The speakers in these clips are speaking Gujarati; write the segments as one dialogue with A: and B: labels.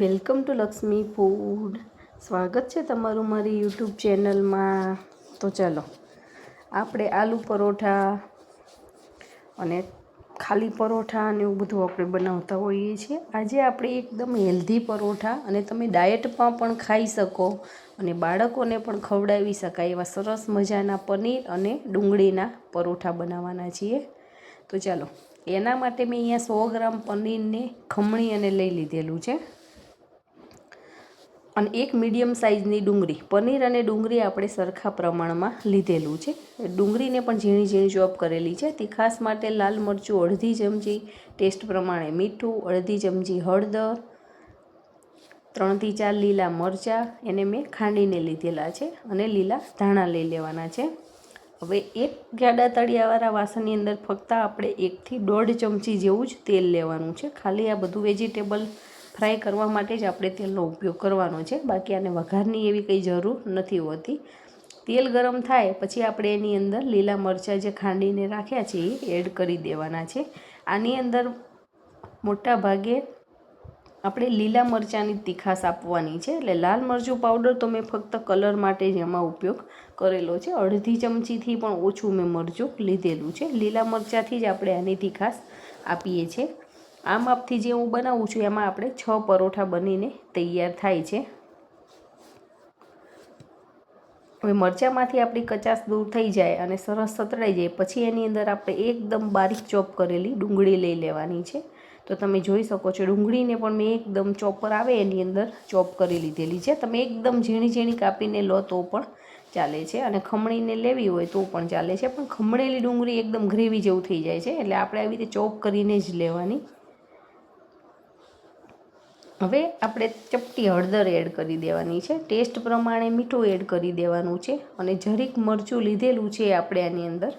A: Welcome to Lakshmi food. સ્વાગત છે તમારું મારી યુટ્યુબ ચેનલમાં. તો ચાલો આપણે આલુ પરોઠા અને ખાલી પરોઠા અને એવું બધું આપણે બનાવતા હોઈએ છીએ. આજે આપણે એકદમ હેલ્ધી પરોઠા અને તમે ડાયટમાં પણ ખાઈ શકો અને બાળકોને પણ ખવડાવી શકાય એવા સરસ મજાના પનીર અને ડુંગળીના પરોઠા બનાવવાના છીએ. તો ચાલો એના માટે મેં અહીંયા 100 ગ્રામ પનીરને ખમણી અને લઈ લીધેલું છે અને એક મીડિયમ સાઇઝની ડુંગળી. પનીર અને ડુંગળી આપણે સરખા પ્રમાણમાં લીધેલું છે. ડુંગળીને પણ ઝીણી ઝીણી ચોપ કરેલી છે. તીખાસ માટે લાલ મરચું અડધી ચમચી, ટેસ્ટ પ્રમાણે મીઠું, અડધી ચમચી હળદર, 3 થી 4 લીલા મરચાં એને મેં ખાંડીને લીધેલા છે અને લીલા ધાણા લઈ લેવાના છે. હવે એક જાડા તળિયાવાળા વાસણની અંદર ફક્ત આપણે 1 થી 1.5 ચમચી જેવું જ તેલ લેવાનું છે. ખાલી આ બધું વેજીટેબલ ફ્રાય કરવા માટે જ આપણે તેલનો ઉપયોગ કરવાનો છે. બાકી આને વઘારની એવી કંઈ જરૂર નથી હોતી. તેલ ગરમ થાય પછી આપણે એની અંદર લીલા મરચાં જે ખાંડીને રાખ્યા છે એ એડ કરી દેવાના છે. આની અંદર મોટા ભાગે આપણે લીલા મરચાંની તીખાશ આપવાની છે. એટલે લાલ મરચું પાવડર તો મેં ફક્ત કલર માટે જ એમાં ઉપયોગ કરેલો છે. અડધી ચમચીથી પણ ઓછું મેં મરચું લીધેલું છે. લીલા મરચાંથી જ આપણે આની તીખાશ આપીએ છીએ. આ માપથી જે હું બનાવું છું એમાં આપણે 6 પરોઠા બનીને તૈયાર થાય છે. હવે મરચાંમાંથી આપણી કચાશ દૂર થઈ જાય અને સરસ સતળાઈ જાય પછી એની અંદર આપણે એકદમ બારીક ચોપ કરેલી ડુંગળી લઈ લેવાની છે. તો તમે જોઈ શકો છો ડુંગળીને પણ મેં એકદમ ચોપર આવે એની અંદર ચોપ કરી લીધેલી છે. તમે એકદમ ઝીણી ઝીણી કાપીને લો તો પણ ચાલે છે અને ખમણીને લેવી હોય તો પણ ચાલે છે. પણ ખમણેલી ડુંગળી એકદમ ગ્રેવી જેવું થઈ જાય છે એટલે આપણે આવી રીતે ચોપ કરીને જ લેવાની. હવે આપણે ચપટી હળદર એડ કરી દેવાની છે. ટેસ્ટ પ્રમાણે મીઠું એડ કરી દેવાનું છે અને જરીક મરચું લીધેલું છે એ આપણે આની અંદર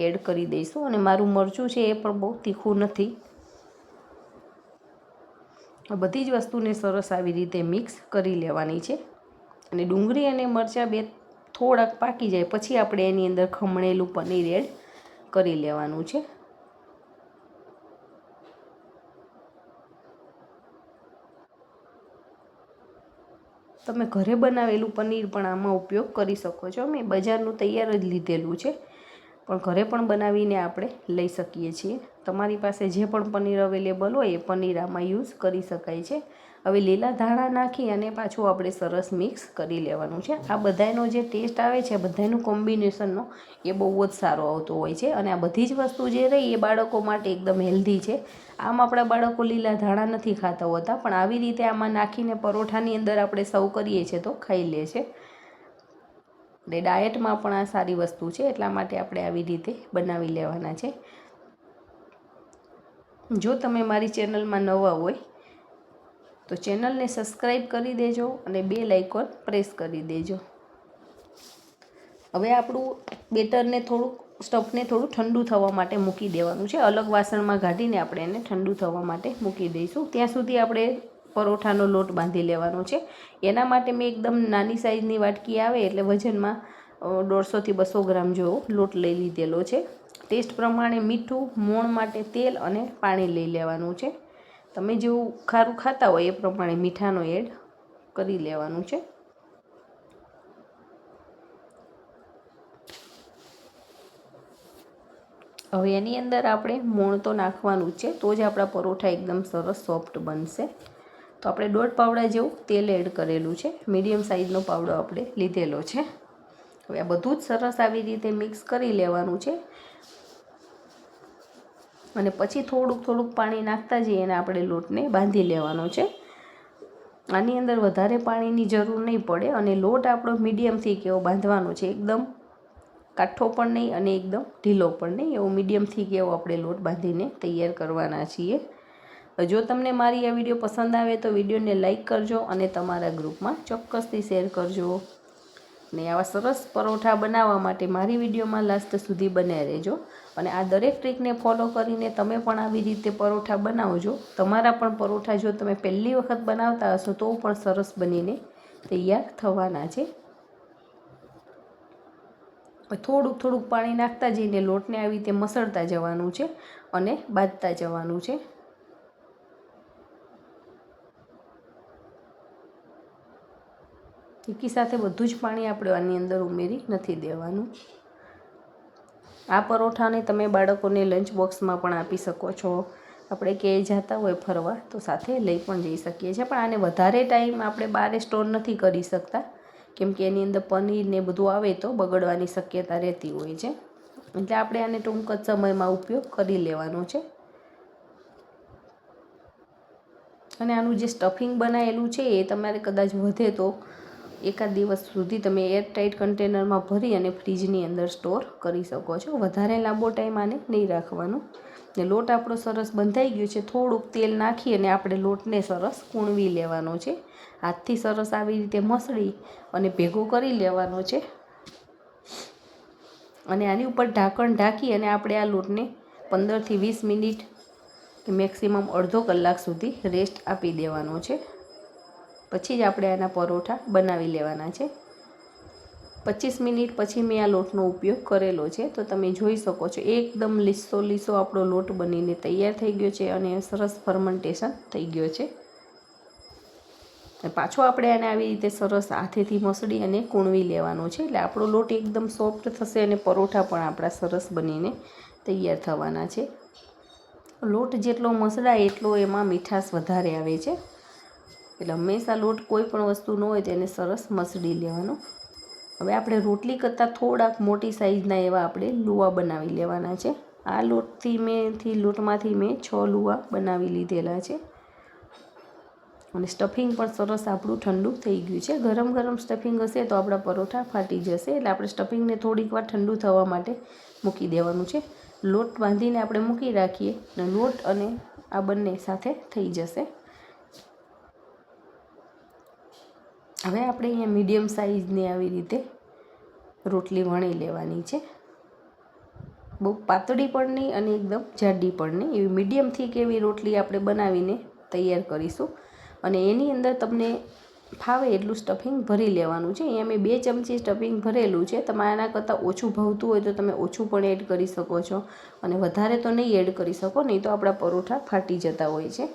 A: એડ કરી દઈશું. અને મારું મરચું છે એ પણ બહુ તીખું નથી. બધી જ વસ્તુને સરસ આવી રીતે મિક્સ કરી લેવાની છે અને ડુંગળી અને મરચાં બે થોડાક પાકી જાય પછી આપણે એની અંદર ખમણેલું પનીર એડ કરી લેવાનું છે. તમે ઘરે બનાવેલું પનીર પણ આમાં ઉપયોગ કરી શકો છો. મેં બજારનું તૈયાર જ લીધેલું છે પણ ઘરે પણ બનાવીને આપણે લઈ શકીએ છીએ. તમારી પાસે જે પણ પનીર અવેલેબલ હોય એ પનીર આમાં યુઝ કરી શકાય છે. હવે લીલા ધાણા નાખી અને પાછું આપણે સરસ મિક્સ કરી લેવાનું છે. આ બધાનો જે ટેસ્ટ આવે છે બધાનું કોમ્બિનેશનનો એ બહુ જ સારો આવતો હોય છે અને આ બધી જ વસ્તુ જે રહી એ બાળકો માટે એકદમ હેલ્ધી છે. આમ આપણા બાળકો લીલા ધાણા નથી ખાતા હોતા પણ આવી રીતે આમાં નાખીને પરોઠાની અંદર આપણે સર્વ કરીએ છીએ તો ખાઈ લે છે. એટલે ડાયટમાં પણ આ સારી વસ્તુ છે એટલા માટે આપણે આવી રીતે બનાવી લેવાના છે. જો તમે મારી ચેનલમાં નવા હોય તો ચેનલને સબસ્ક્રાઈબ કરી દેજો અને બેલ આઇકોન પ્રેસ કરી દેજો. હવે આપણું બેટરને સ્ટફને થોડું ઠંડુ થવા માટે મૂકી દેવાનું છે. અલગ વાસણમાં કાઢીને આપણે એને ઠંડુ થવા માટે મૂકી દઈશું. ત્યાં સુધી આપણે પરોઠાનો લોટ બાંધી લેવાનો છે. એના માટે મેં એકદમ નાની સાઇઝની વાટકી આવે એટલે વજનમાં 150 થી 200 ગ્રામ જેવો લોટ લઈ લીધેલો છે. ટેસ્ટ પ્રમાણે મીઠું, મોણ માટે તેલ અને પાણી લઈ લેવાનું છે. તમે જેવું ખારું ખાતા હોય એ પ્રમાણે મીઠાનો એડ કરી લેવાનું છે. હવે એની અંદર આપણે મોણ તો નાખવાનું જ છે તો જ આપણા પરોઠા એકદમ સરસ સોફ્ટ બનશે. તો આપણે 1.5 પાવડા જેવું તેલ એડ કરેલું છે. મીડિયમ સાઇઝનો પાવડો આપણે લીધેલો છે. હવે આ બધું જ સરસ આવી રીતે મિક્સ કરી લેવાનું છે અને પછી થોડુંક પાણી નાખતા જઈએ અને આપણે લોટને બાંધી લેવાનો છે. આની અંદર વધારે પાણીની જરૂર નહીં પડે અને લોટ આપણો મીડિયમથી કેવો બાંધવાનો છે. એકદમ કાઠો પણ નહીં અને એકદમ ઢીલો પણ નહીં, એવો મીડિયમથી કેવો આપણે લોટ બાંધીને તૈયાર કરવાના છીએ. જો તમને મારી આ વિડીયો પસંદ આવે તો વિડીયોને લાઇક કરજો અને તમારા ગ્રુપમાં ચોક્કસથી શેર કરજો. ને આવા સરસ પરોઠા બનાવવા માટે મારી વિડીયોમાં લાસ્ટ સુધી બન્યા રહેજો અને આ દરેક ટ્રીકને ફોલો કરીને તમે પણ આવી રીતે પરોઠા બનાવજો. તમારા પણ પરોઠા જો તમે પહેલી વખત બનાવતા હશો તો પણ સરસ બનીને તૈયાર થવાના છે. થોડુંક પાણી નાખતા જઈને લોટને આવી રીતે મસળતા જવાનું છે અને બાંધતા જવાનું છે. એકી સાથે બધું જ પાણી આપણે આની અંદર ઉમેરી નથી દેવાનું. આ પરોઠાને તમે બાળકોને લંચ બોક્સમાં પણ આપી શકો છો. આપણે ક્યાંય જતા હોય ફરવા તો સાથે લઈ પણ જઈ શકીએ છીએ. પણ આને વધારે ટાઈમ આપણે બહાર સ્ટોર નથી કરી શકતા, કેમ કે એની અંદર પનીર ને બધું આવે તો બગડવાની શક્યતા રહેતી હોય છે. એટલે આપણે આને ટૂંક જ સમયમાં ઉપયોગ કરી લેવાનો છે. અને આનું જે સ્ટફિંગ બનાવેલું છે એ તમારે કદાચ વધે તો એકાદ દિવસ સુધી તમે એરટાઇટ કન્ટેનરમાં ભરી અને ફ્રીજની અંદર સ્ટોર કરી શકો છો. વધારે લાંબો ટાઈમ આને નહીં રાખવાનો. ને લોટ આપણો સરસ બંધાઈ ગયો છે. થોડુંક તેલ નાખી અને આપણે લોટને સરસ કૂણવી લેવાનો છે. હાથથી સરસ આવી રીતે મસળી અને ભેગો કરી લેવાનો છે. અને આની ઉપર ઢાંકણ ઢાંકી અને આપણે આ લોટને 15થી 20 મિનિટ કે મેક્સિમમ અડધો કલાક સુધી રેસ્ટ આપી દેવાનો છે. પછી જ આપણે આના પરોઠા બનાવી લેવાના છે. 25 મિનિટ પછી મેં આ લોટનો ઉપયોગ કરેલો છે તો તમે જોઈ શકો છો એકદમ લીસો આપણો લોટ બનીને તૈયાર થઈ ગયો છે અને સરસ ફર્મેન્ટેશન થઈ ગયો છે. પાછો આપણે આને આવી રીતે સરસ હાથેથી મસળી અને કૂણવી લેવાનો છે. એટલે આપણો લોટ એકદમ સોફ્ટ થશે અને પરોઠા પણ આપણા સરસ બનીને તૈયાર થવાના છે. લોટ જેટલો મસળાય એટલો એમાં મીઠાશ વધારે આવે છે. એટલે હંમેશા લોટ કોઈ પણ વસ્તુ ન હોય તેને સરસ મસળી લેવાનો. હવે આપણે રોટલી કરતાં થોડાક મોટી સાઈઝના એવા આપણે લુવા બનાવી લેવાના છે. આ લોટમાંથી મેં 6 લુવા બનાવી લીધેલા છે. અને સ્ટફિંગ પણ સરસ આપણું ઠંડુ થઈ ગયું છે. ગરમ ગરમ સ્ટફિંગ હશે તો આપણા પરોઠા ફાટી જશે. એટલે આપણે સ્ટફિંગને થોડીક વાર ઠંડુ થવા માટે મૂકી દેવાનું છે. લોટ બાંધીને આપણે મૂકી રાખીએ અને લોટ અને આ બંને સાથે થઈ જશે. હવે આપણે અહીંયા મીડિયમ સાઈઝની આવી રીતે રોટલી વણી લેવાની છે. બહુ પાતળી પણ નહીં અને એકદમ જાડી પણ નહીં, એવી મીડિયમથી કેવી રોટલી આપણે બનાવીને તૈયાર કરીશું. અને એની અંદર તમને ફાવે એટલું સ્ટફિંગ ભરી લેવાનું છે. અહીંયા મેં 2 ચમચી સ્ટફિંગ ભરેલું છે. તમારે આના કરતાં ઓછું ભાવતું હોય તો તમે ઓછું પણ એડ કરી શકો છો અને વધારે તો નહીં એડ કરી શકો, નહીં તો આપણા પરોઠા ફાટી જતા હોય છે.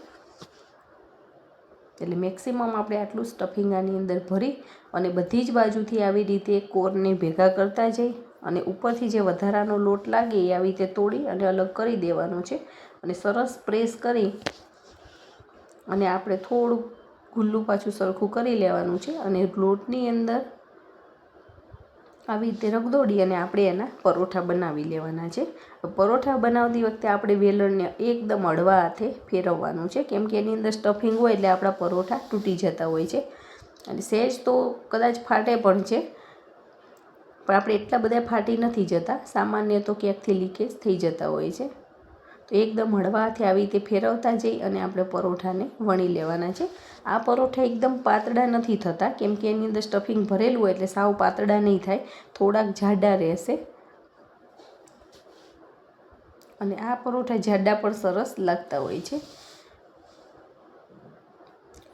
A: એટલે મેક્સિમમ આપણે આટલું સ્ટફિંગ આની અંદર ભરી અને બધી જ બાજુથી આવી રીતે કોરને ભેગા કરતા જઈ અને ઉપરથી જે વધારાનો લોટ લાગે એ આવી રીતે તોડી અને અલગ કરી દેવાનો છે. અને સરસ પ્રેસ કરી અને આપણે થોડું ગુલ્લું પાછું સરખું કરી લેવાનું છે. અને લોટની અંદર આવી રીતે રગદોડી અને આપણે એના પરોઠા બનાવી લેવાના છે. પરોઠા બનાવતી વખતે આપણે વેલણને એકદમ હળવા હાથે ફેરવવાનું છે, કેમ કે એની અંદર સ્ટફિંગ હોય એટલે આપણા પરોઠા તૂટી જતા હોય છે. અને સહેજ તો કદાચ ફાટે પણ છે, પણ આપણે એટલા બધા ફાટી નથી જતા. સામાન્ય તો ક્યાંકથી લીકેજ થઈ જતા હોય છે. તો એકદમ હળવા હાથે આવી રીતે ફેરવતા જઈ અને આપણે પરોઠાને વણી લેવાના છે. આ પરોઠા એકદમ પાતળા નથી થતા, કેમ કે એની અંદર સ્ટફિંગ ભરેલું હોય એટલે સાવ પાતળા નહીં થાય, થોડાક જાડા રહેશે. અને આ પરોઠા જાડા પણ સરસ લાગતા હોય છે.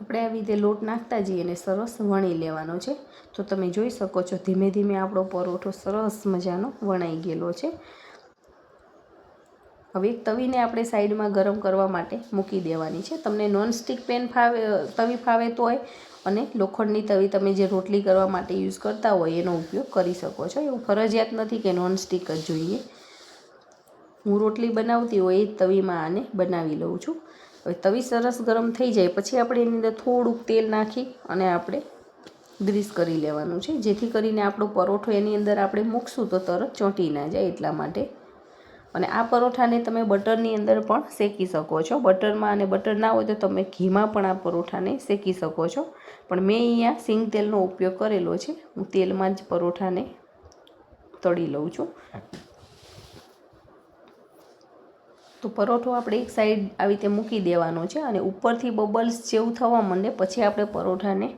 A: આપણે આવી રીતે લોટ નાખતા જઈએ અને સરસ વણી લેવાનો છે. તો તમે જોઈ શકો છો ધીમે ધીમે આપણો પરોઠો સરસ મજાનો વણાઈ ગયેલો છે. હવે એક તવીને આપણે સાઈડમાં ગરમ કરવા માટે મૂકી દેવાની છે. તમને નોનસ્ટિક તવી ફાવે તોય અને લોખંડની તવી તમે જે રોટલી કરવા માટે યુઝ કરતા હોય એનો ઉપયોગ કરી શકો છો. એવું ફરજિયાત નથી કે નોનસ્ટિક જ જોઈએ. હું રોટલી બનાવતી હોય એ જ તવીમાં આને બનાવી લઉં છું. હવે તવી સરસ ગરમ થઈ જાય પછી આપણે એની અંદર થોડુંક તેલ નાખી અને આપણે ગ્રીસ કરી લેવાનું છે, જેથી કરીને આપણો પરોઠો એની અંદર આપણે મૂકશું તો તરત ચોંટી ના જાય એટલા માટે. અને આ પરોઠાને તમે બટરની અંદર પણ શેકી શકો છો. બટરમાં અને બટર ના હોય તો તમે ઘીમાં પણ આ પરોઠાને શેકી શકો છો. પણ મેં અહીંયા સિંગ તેલનો ઉપયોગ કરેલો છે. હું તેલમાં જ પરોઠાને તળી લઉં છું. તો પરોઠો આપણે એક સાઈડ આવી રીતે મૂકી દેવાનો છે અને ઉપરથી બબલ્સ જેવું થવા માંડે પછી આપણે પરોઠાને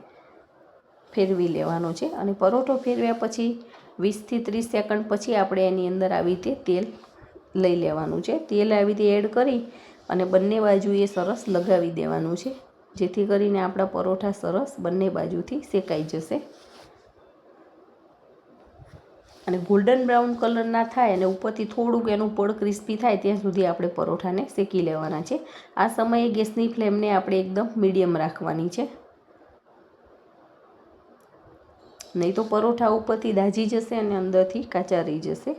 A: ફેરવી લેવાનો છે. અને પરોઠો ફેરવ્યા પછી 20થી 30 સેકન્ડ પછી આપણે એની અંદર આવી રીતે તેલ લઈ લેવાનું છે. તેલ આવી રીતે એડ કરી અને બંને બાજુએ સરસ લગાવી દેવાનું છે, જેથી કરીને આપણા પરોઠા સરસ બંને બાજુથી શેકાઈ જશે. અને ગોલ્ડન બ્રાઉન કલર ના થાય અને ઉપરથી થોડુંક એનું પડ ક્રિસ્પી થાય ત્યાં સુધી આપણે પરોઠાને શેકી લેવાના છે. આ સમયે ગેસની ફ્લેમને આપણે એકદમ મીડિયમ રાખવાની છે. નહીં તો પરોઠા ઉપરથી દાજી જશે અને અંદરથી કાચા રહી જશે.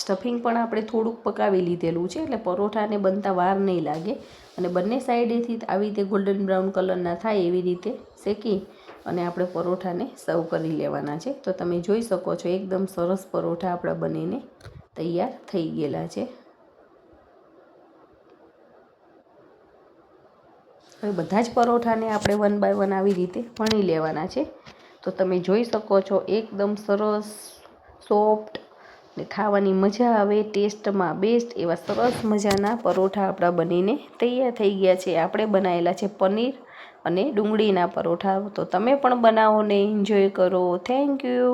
A: સ્ટફિંગ પણ આપણે થોડુંક પકાવી લીધેલું છે એટલે પરોઠાને બનતા વાર નહીં લાગે. અને બંને સાઈડેથી આવી રીતે ગોલ્ડન બ્રાઉન કલરના થાય એવી રીતે શેકી અને આપણે પરોઠાને સર્વ કરી લેવાના છે. તો તમે જોઈ શકો છો એકદમ સરસ પરોઠા આપણા બનીને તૈયાર થઈ ગયેલા છે. હવે બધા જ પરોઠાને આપણે 1 બાય 1 આવી રીતે વણી લેવાના છે. તો તમે જોઈ શકો છો એકદમ સરસ સોફ્ટ ને ખાવાની મજા આવે, ટેસ્ટમાં બેસ્ટ એવા સરસ મજાના પરોઠા આપણા બનીને તૈયાર થઈ ગયા છે. આપણે બનાવેલા છે પનીર અને ડુંગળીના પરોઠા. તો તમે પણ બનાવો ને એન્જોય કરો. Thank you.